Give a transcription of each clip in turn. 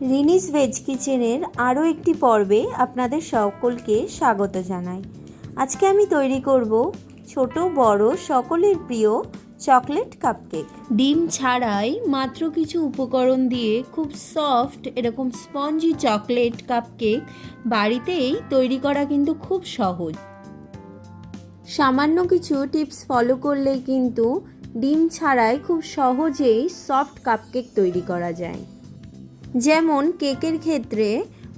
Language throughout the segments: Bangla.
রিনিস ভেজ কিচেনের আরও একটি পর্বে আপনাদের সকলকে স্বাগত জানাই। আজকে আমি তৈরি করব ছোট বড় সকলের প্রিয় চকলেট কাপকেক। ডিম ছাড়াই মাত্র কিছু উপকরণ দিয়ে খুব সফট এরকম স্পঞ্জি চকলেট কাপকেক বাড়িতেই তৈরি করা কিন্তু খুব সহজ। সামান্য কিছু টিপস ফলো করলেই কিন্তু ডিম ছাড়াই খুব সহজেই সফট কাপকেক তৈরি করা যায়। যেমন কেকের ক্ষেত্রে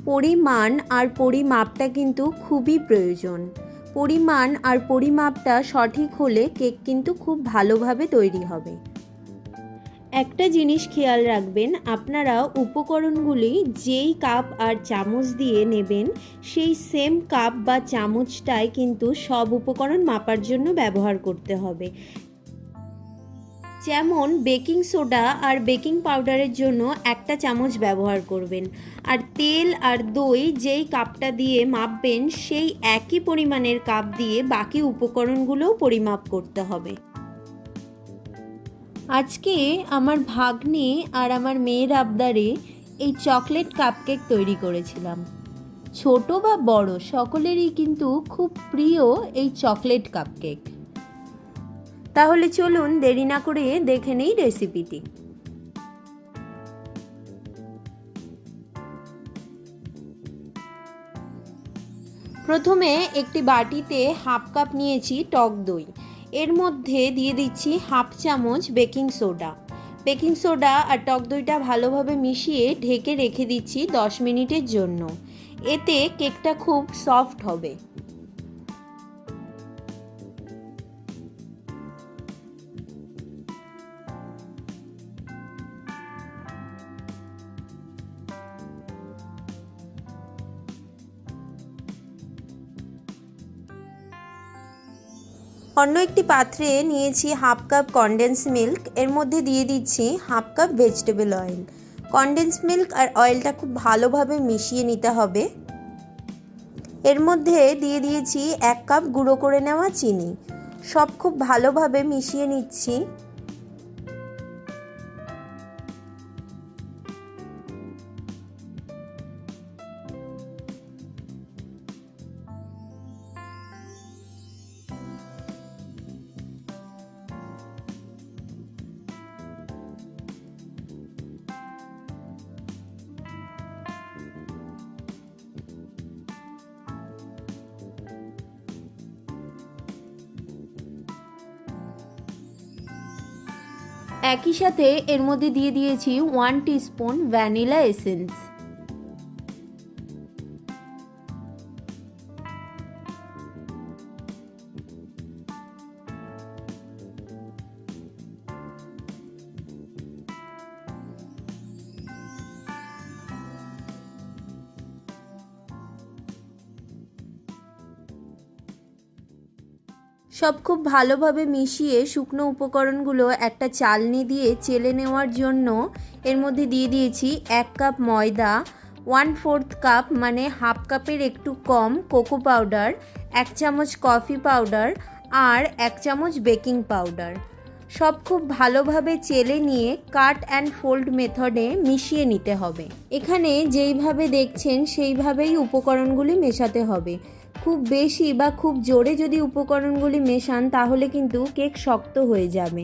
পরিমাণ আর পরিমাপটা কিন্তু খুবই প্রয়োজন। পরিমাণ আর পরিমাপটা সঠিক হলে কেক কিন্তু খুব ভালোভাবে তৈরি হবে। একটা জিনিস খেয়াল রাখবেন, আপনারা উপকরণগুলি যেই কাপ আর চামচ দিয়ে নেবেন সেই সেম কাপ বা চামচটাই কিন্তু সব উপকরণ মাপার জন্য ব্যবহার করতে হবে। যেমন বেকিং সোডা আর বেকিং পাউডারের জন্য একটা চামচ ব্যবহার করবেন, আর তেল আর দই যেই কাপটা দিয়ে মাপবেন সেই একই পরিমাণের কাপ দিয়ে বাকি উপকরণগুলোও পরিমাপ করতে হবে। আজকে আমার ভাগ্নে আর আমার মেয়ের আবদারে এই চকলেট কাপকেক তৈরি করেছিলাম। ছোট বা বড় সকলেরই কিন্তু খুব প্রিয় এই চকলেট কাপকেক। তাহলে চলুন দেরি না করে দেখে নেই রেসিপিটি। প্রথমে একটি বাটিতে হাফ কাপ নিয়েছি টক দই, এর মধ্যে দিয়ে দিচ্ছি হাফ চামচ বেকিং সোডা। বেকিং সোডা আর টক দইটা ভালোভাবে মিশিয়ে ঢেকে রেখে দিচ্ছি 10 মিনিটের জন্য। এতে কেকটা খুব সফট হবে। অন্য একটি পাত্রে নিয়েছি হাফ কাপ কনডেন্স মিল্ক, এর মধ্যে দিয়ে দিচ্ছি half cup vegetable oil. Condense milk আর অয়েলটা খুব ভালোভাবে মিশিয়ে নিতে হবে। এর মধ্যে দিয়ে দিয়েছি 1 কাপ গুঁড়ো করে নেওয়া চিনি। সব খুব ভালোভাবে মিশিয়ে নিচ্ছি। একই সাথে এর মধ্যে দিয়ে দিয়েছি 1 টিস্পুন ভ্যানিলা এসেন্স। সব খুব ভালোভাবে মিশিয়ে শুকনো উপকরণগুলো একটা চালনি দিয়ে চেলে নেওয়ার জন্য এর মধ্যে দিয়ে দিয়েছি 1 কাপ ময়দা, 1/4 কাপ মানে হাফ কাপের একটু কম কোকো পাউডার, 1 চামচ কফি পাউডার আর 1 চামচ বেকিং পাউডার। সব খুব ভালোভাবে চেলে নিয়ে কাট অ্যান্ড ফোল্ড মেথডে মিশিয়ে নিতে হবে। এখানে যেইভাবে দেখছেন সেইভাবেই উপকরণগুলি মেশাতে হবে। খুব বেশি বা খুব জোরে যদি উপকরণগুলি মেশান তাহলে কিন্তু কেক শক্ত হয়ে যাবে।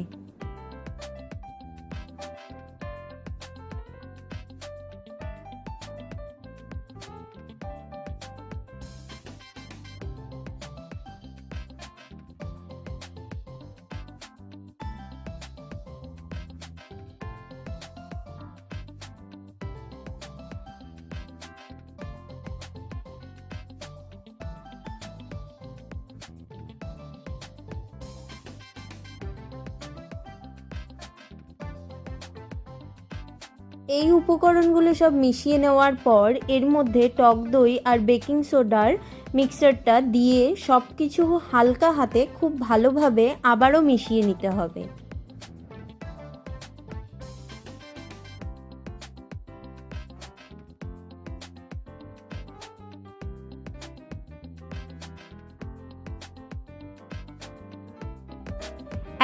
এই উপকরণগুলো সব মিশিয়ে নেওয়ার পর এর মধ্যে টক দই আর বেকিং সোডার মিক্সচারটা দিয়ে সব কিছু হালকা হাতে খুব ভালোভাবে আবারও মিশিয়ে নিতে হবে।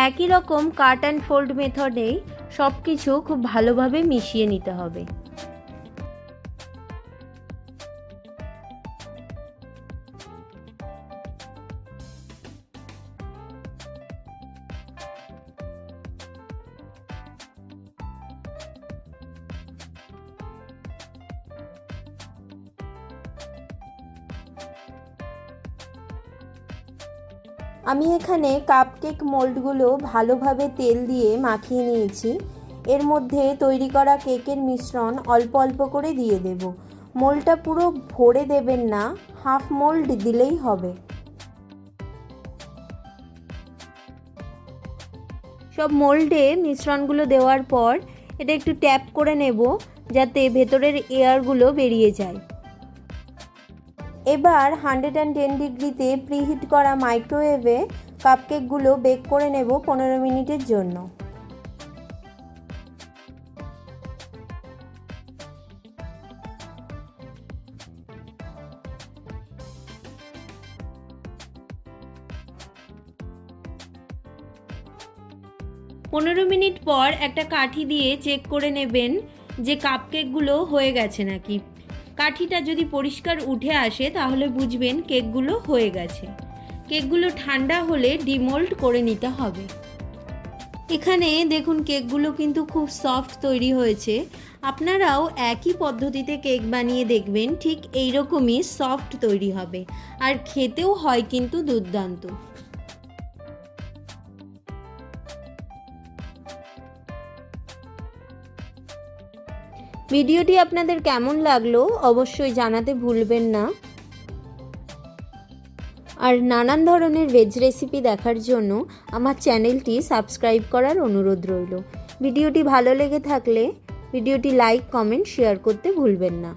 একই রকম কাট অ্যান্ড ফোল্ড মেথডেই সব কিছু খুব ভালোভাবে মিশিয়ে নিতে হবে। আমি এখানে কাপকেক মোল্ডগুলো ভালোভাবে তেল দিয়ে মাখিয়ে নিয়েছি। এর মধ্যে তৈরি করা কেকের মিশ্রণ অল্প অল্প করে দিয়ে দেব। মোল্ডটা পুরো ভরে দেবেন না, হাফ মোল্ড দিলেই হবে। সব মোল্ডে মিশ্রণগুলো দেওয়ার পর এটা একটু ট্যাপ করে নেব যাতে ভেতরের এয়ারগুলো বেরিয়ে যায়। এবার 110 ডিগ্রিতে প্রিহিট করা মাইক্রোওয়েভে কাপকেকগুলো বেক করে নেব 15 মিনিটের জন্য। পনেরো মিনিট পর একটা কাঠি দিয়ে চেক করে নেবেন যে কাপকেকগুলো হয়ে গেছে নাকি। কাঠিটা যদি পরিষ্কার উঠে আসে তাহলে বুঝবেন কেকগুলো হয়ে গেছে। কেকগুলো ঠান্ডা হলে ডিমোল্ড করে নিতে হবে। এখানে দেখুন কেকগুলো কিন্তু খুব সফট তৈরি হয়েছে। আপনারাও একই পদ্ধতিতে কেক বানিয়ে দেখবেন, ঠিক এইরকমই সফট তৈরি হবে আর খেতেও হয় কিন্তু দুর্দান্ত। ভিডিওটি আপনাদের কেমন লাগলো অবশ্যই জানাতে ভুলবেন না। আর নানান ধরনের ভেজ রেসিপি দেখার জন্য আমার চ্যানেলটি সাবস্ক্রাইব করার অনুরোধ রইল। ভিডিওটি ভালো লেগে থাকলে ভিডিওটি লাইক, কমেন্ট, শেয়ার করতে ভুলবেন না।